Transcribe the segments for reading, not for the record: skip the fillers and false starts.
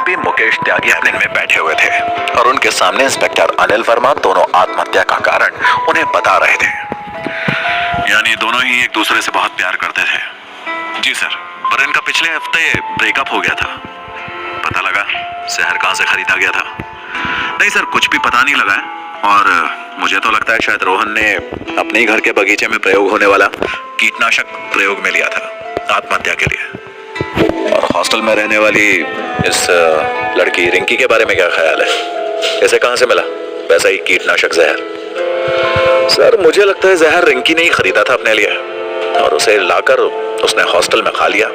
SP Mukesh त्यागी Avenue में बैठे हुए थे और उनके सामने इंस्पेक्टर अनिल वर्मा दोनों आत्महत्या का कारण उन्हें बता रहे थे। यानी दोनों ही एक दूसरे से बहुत प्यार करते थे। जी सर, पर इनका पिछले हफ्ते ब्रेकअप हो गया था। पता लगा शहर कहाँ से खरीदा गया था? नहीं सर, कुछ भी पता नहीं लगा है। और मुझे तो लगता है शायद रोहन ने अपने ही घर के बगीचे में प्रयोग होने वाला कीटनाशक प्रयोग में लिया था आत्महत्या के लिए। और हॉस्टल में रहने वाली इस लड़की रिंकी के बारे में क्या ख्याल है? इसे कहां से मिला वैसा ही कीटनाशक जहर? सर मुझे लगता है जहर रिंकी ने ही खरीदा था अपने लिए और उसे लाकर उसने हॉस्टल में खा लिया।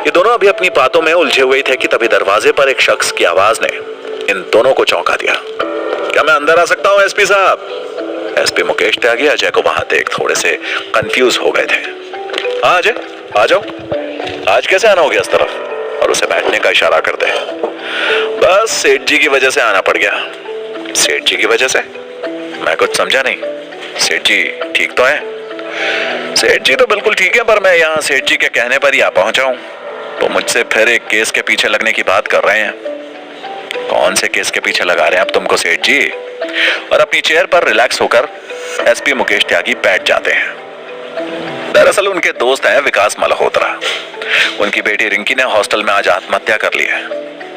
ये दोनों अभी अपनी बातों में उलझे हुए थे कि तभी दरवाजे पर एक शख्स की आवाज ने इन दोनों को चौंका दिया। क्या मैं अंदर आ सकता हूं एसपी साहब? एसपी मुकेश त्यागी अजय को वहां देख थोड़े से कंफ्यूज हो गए थे। हाँ अजय, आ जाओ। आज कैसे आना हो गया इस तरफ? और उसे बैठने का इशारा करते हैं। बस सेठ जी की वजह से आना पड़ गया। सेठ जी की वजह से? मैं कुछ समझा नहीं। सेठ जी ठीक तो है? सेठ जी तो बिल्कुल ठीक है, पर मैं यहाँ सेठ जी के कहने पर ही आ पहुंचा हूँ। तो मुझसे फिर एक केस के पीछे लगने की बात कर रहे हैं। कौन से केस के पीछे लगा रहे हैं अब तुमको सेठ जी? और अपनी चेयर पर रिलैक्स होकर एसपी मुकेश त्यागी बैठ जाते हैं। दरअसल उनके दोस्त हैं विकास मल्होत्रा। उनकी बेटी रिंकी ने हॉस्टल में आज आत्महत्या कर ली है।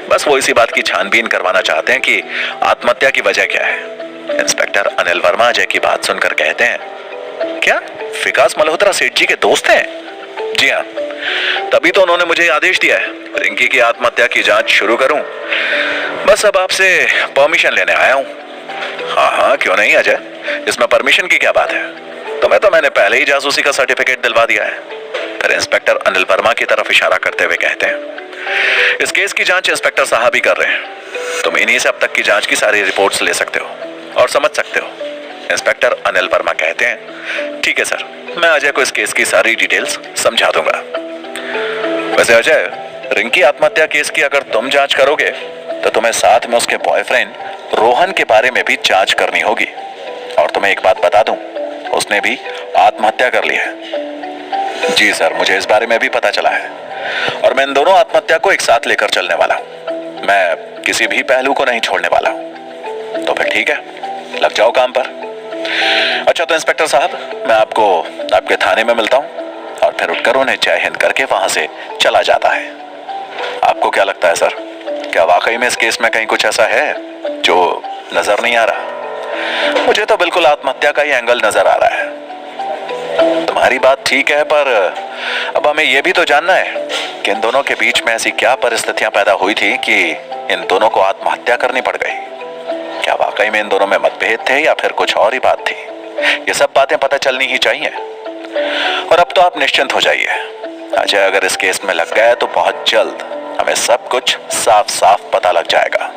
बस वो इसी बात की छानबीन करवाना चाहते हैं कि आत्महत्या की वजह क्या है। इंस्पेक्टर अनिल वर्मा अजय की बात सुनकर कहते हैं, क्या विकास मल्होत्रा सेठ जी के दोस्त हैं? जी हाँ, तभी तो उन्होंने मुझे आदेश दिया है रिंकी की आत्महत्या की जांच शुरू करूं। बस अब आपसे परमिशन लेने आया हूं। हाँ हाँ, क्यों नहीं अजय, इसमें परमिशन की क्या बात है? तुम्हें तो मैंने पहले ही जासूसी का सर्टिफिकेट दिलवा दिया है। फिर इंस्पेक्टर अनिल वर्मा की तरफ इशारा करते हुए कहते हैं, इस केस की जांच इंस्पेक्टर साहब ही कर रहे हैं। तुम इन्हीं से अब तक की जांच की सारी रिपोर्ट्स ले सकते हो और समझ सकते हो। इंस्पेक्टर अनिल वर्मा कहते हैं, ठीक है सर, मैं अजय को इस केस की सारी डिटेल्स समझा दूंगा। वैसे अजय, रिंकी आत्महत्या केस की अगर तुम जांच करोगे तो तुम्हें साथ में उसके बॉयफ्रेंड रोहन के बारे में भी जांच करनी होगी। और तुम्हें एक बात बता दूं, उसने भी आत्महत्या कर ली है। जी सर, मुझे इस बारे में भी पता चला है और मैं इन दोनों आत्महत्या को एक साथ लेकर चलने वाला हूं। मैं किसी भी पहलू को नहीं छोड़ने वाला हूं। तो फिर ठीक है, लग जाओ काम पर। अच्छा तो इंस्पेक्टर साहब, मैं आपको आपके थाने में मिलता हूं। और फिर उठकर उन्हें जय हिंद करके वहां से चला जाता है। आपको क्या लगता है सर, क्या वाकई में इस केस में कहीं कुछ ऐसा है जो नजर नहीं आ रहा? मुझे तो बिल्कुल आत्महत्या का ही एंगल नजर आ रहा है। तुम्हारी बात ठीक है, पर अब हमें यह भी तो जानना है कि इन दोनों के बीच में ऐसी क्या परिस्थितियां पैदा हुई थी कि इन दोनों को आत्महत्या करनी पड़ गई। क्या वाकई में इन दोनों में मतभेद थे या फिर कुछ और ही बात थी? ये सब बातें पता चलनी ही चाहिए। और अब तो आप निश्चिंत हो जाइए, अजय अगर इस केस में लग गया तो बहुत जल्द हमें सब कुछ साफ साफ पता लग जाएगा।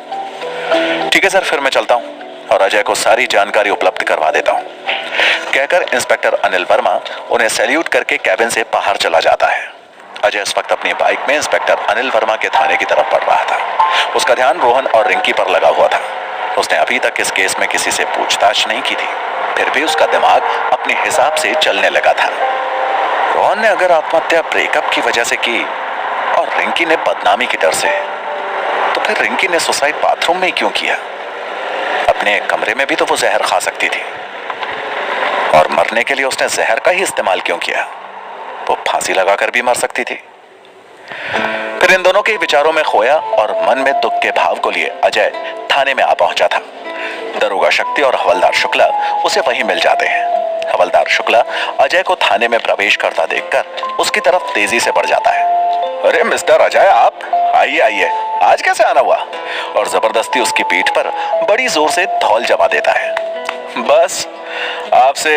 ठीक है सर, फिर मैं चलता हूं और अजय को सारी जानकारी उपलब्ध करवा देता हूं। कहकर इंस्पेक्टर अनिल वर्मा उन्हें सैल्यूट करके कैबिन से बाहर चला जाता है। अजय इस वक्त अपनी बाइक में इंस्पेक्टर अनिल वर्मा के थाने की तरफ बढ़ रहा था। उसका ध्यान रोहन और रिंकी पर लगा हुआ था। उसने अभी तक इस केस में किसी से पूछताछ नहीं की थी, फिर भी उसका दिमाग अपने हिसाब से चलने लगा था। रोहन ने अगर आत्महत्या ब्रेकअप की वजह से की और रिंकी ने बदनामी के डर से, तो फिर रिंकी ने सुसाइड बाथरूम में ही क्यों किया? अपने कमरे में भी तो वो जहर खा सकती थी। और मरने के लिए उसने जहर का ही इस्तेमाल क्यों किया? वो फांसी लगाकर भी मर सकती थी। फिर इन दोनों के विचारों में खोया और मन में दुख के भाव को लिए अजय थाने में आ पहुंचा था। दरोगा शक्ति और हवलदार शुक्ला उसे वहीं मिल जाते हैं। हवलदार शुक्ला अजय को थाने में प्रवेश करता देखकर उसकी तरफ तेजी से बढ़ जाता है। अरे मिस्टर अजय, आप आइए आइए, आज कैसे आना हुआ? और जबरदस्ती उसकी पीठ पर बड़ी जोर से धौल जमा देता है। बस आपसे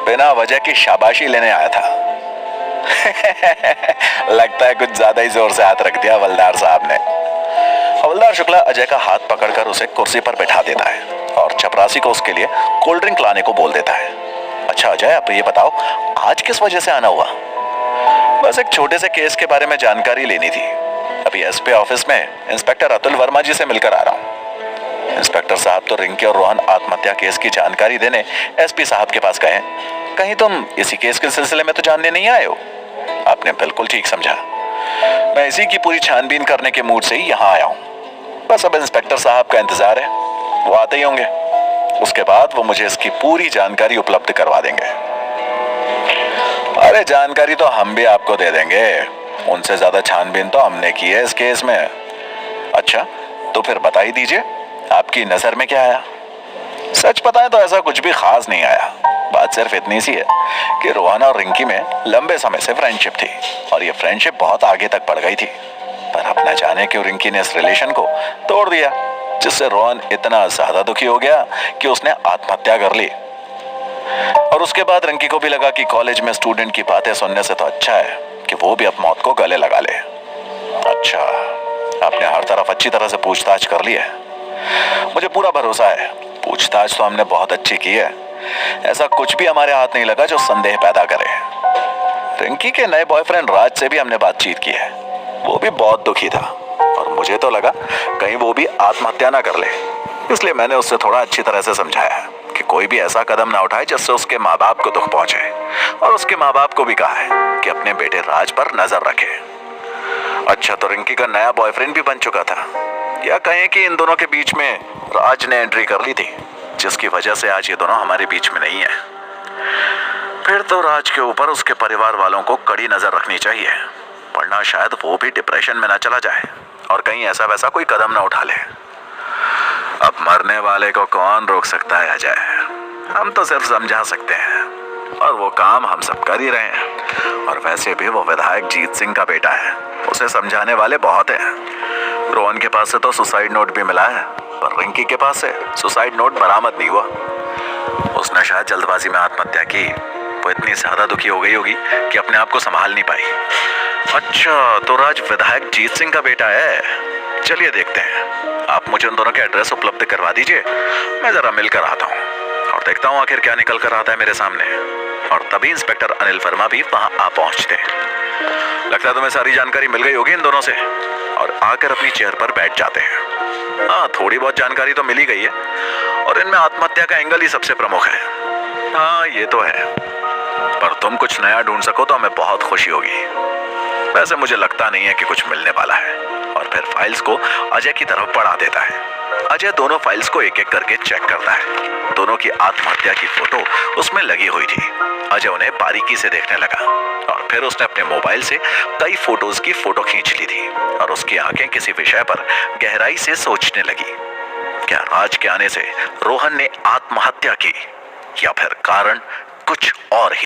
बिना वजह की शाबाशी लेने आया था। लगता है कुछ ज्यादा ही जोर से हाथ रख दिया हवलदार साहब ने। हवलदार शुक्ला अजय का हाथ पकड़कर उसे कुर्सी पर बैठा देता है और चपरासी को उसके लिए कोल्ड ड्रिंक लाने को बोल देता है। अच्छा अजय, आप ये बताओ आज किस वजह से आना हुआ? बस एक छोटे से केस के बारे में जानकारी लेनी थी। अभी एसपी ऑफिस में इंस्पेक्टर अतुल वर्मा जी से मिलकर आ रहा हूँ। इंस्पेक्टर साहब तो रिंकी और रोहन आत्महत्या केस की जानकारी देने एसपी साहब के पास गए। कहीं तुम इसी केस के सिलसिले में तो जानने नहीं आए हो? आपने बिल्कुल ठीक समझा। मैं इसी की पूरी छानबीन करने के मूड से ही यहाँ आया हूँ। बस अब इंस्पेक्टर साहब का इंतजार है, वो आते ही होंगे। उसके बाद वो मुझे इसकी पूरी जानकारी उपलब्ध करवा देंगे। अरे जानकारी तो हम भी आपको दे देंगे, उनसे ज्यादा छानबीन तो हमने की है इस केस में। अच्छा तो फिर बता ही दीजिए, आपकी नजर में क्या आया? सच बताएं तो ऐसा कुछ भी खास नहीं आया। बात सिर्फ इतनी सी है कि रोहन और रिंकी में लंबे समय से फ्रेंडशिप थी और ये फ्रेंडशिप बहुत आगे तक बढ़ गई थी। पर अब न जाने क्यों रिंकी ने इस रिलेशन को तोड़ दिया, जिससे रोहन इतना ज्यादा दुखी हो गया कि उसने आत्महत्या कर ली। और उसके बाद रिंकी को भी लगा कि कॉलेज में स्टूडेंट की बातें सुनने से तो अच्छा है कि वो भी अब मौत को गले लगा ले। अच्छा, आपने हर तरफ अच्छी तरह से पूछताछ कर ली है। मुझे पूरा भरोसा है, पूछताछ तो हमने बहुत अच्छी की है। ऐसा कुछ भी हमारे हाथ नहीं लगा जो संदेह पैदा करे। रिंकी के नए बॉयफ्रेंड राज से भी हमने बातचीत की है, वो भी बहुत दुखी था और मुझे तो लगा कहीं वो भी आत्महत्या ना कर ले। इसलिए मैंने उससे थोड़ा अच्छी तरह से समझाया कि कोई भी ऐसा कदम ना उठाए जिससे उसके माँ बाप को दुख पहुंचे, और उसके माँ बाप को भी कहा है कि अपने बेटे राज पर नजर रखे। अच्छा, तो रिंकी का नया बॉयफ्रेंड भी बन चुका था, या कहें कि इन दोनों के बीच में राज ने एंट्री कर ली थी, जिसकी वजह से आज ये दोनों हमारे बीच में नहीं है। फिर तो राज के ऊपर उसके परिवार वालों को कड़ी नजर रखनी चाहिए, वरना शायद वो भी डिप्रेशन में ना चला जाए और कहीं ऐसा वैसा कोई कदम ना उठा ले। अब मरने वाले को कौन रोक सकता है अजय? हम तो सिर्फ समझा सकते हैं, और वो काम हम सब कर ही रहे हैं। और वैसे भी वो विधायक जीत सिंह का बेटा है, उसे समझाने वाले बहुत हैं। रोहन के पास से तो सुसाइड नोट भी मिला है, पर रिंकी के पास से सुसाइड नोट बरामद नहीं हुआ। उसने शायद जल्दबाजी में आत्महत्या की। वो इतनी ज्यादा दुखी हो गई होगी कि अपने आप को संभाल नहीं पाई। अच्छा, तो राज विधायक जीत सिंह का बेटा है। चलिए देखते हैं, आप मुझे उन दोनों के एड्रेस उपलब्ध करवा दीजिए, मैं जरा मिलकर आता हूँ और देखता हूँ आखिर क्या निकल कर आता है मेरे सामने। और तभी इंस्पेक्टर अनिल वर्मा भी वहां आ पहुंचते हैं। लगता है तुम्हें सारी जानकारी मिल गई होगी इन दोनों से, और आकर अपनी चेयर पर बैठ जाते हैं। हाँ, थोड़ी बहुत जानकारी तो मिल ही गई है, और इनमें आत्महत्या का एंगल ही सबसे प्रमुख है। हाँ ये तो है, पर तुम कुछ नया ढूंढ सको तो हमें बहुत खुशी होगी। वैसे मुझे लगता नहीं है कि कुछ मिलने वाला है। और फिर फाइल्स को अजय की तरफ बढ़ा देता है। अजय दोनों फाइल्स को एक एक करके चेक करता है। दोनों की आत्महत्या की फोटो उसमें लगी हुई थी। अजय उन्हें बारीकी से देखने लगा और फिर उसने अपने मोबाइल से कई फोटोज की फोटो खींच ली थी और उसकी आंखें किसी विषय पर गहराई से सोचने लगी। क्या राज के आने से रोहन ने आत्महत्या की, या फिर कारण कुछ और ही?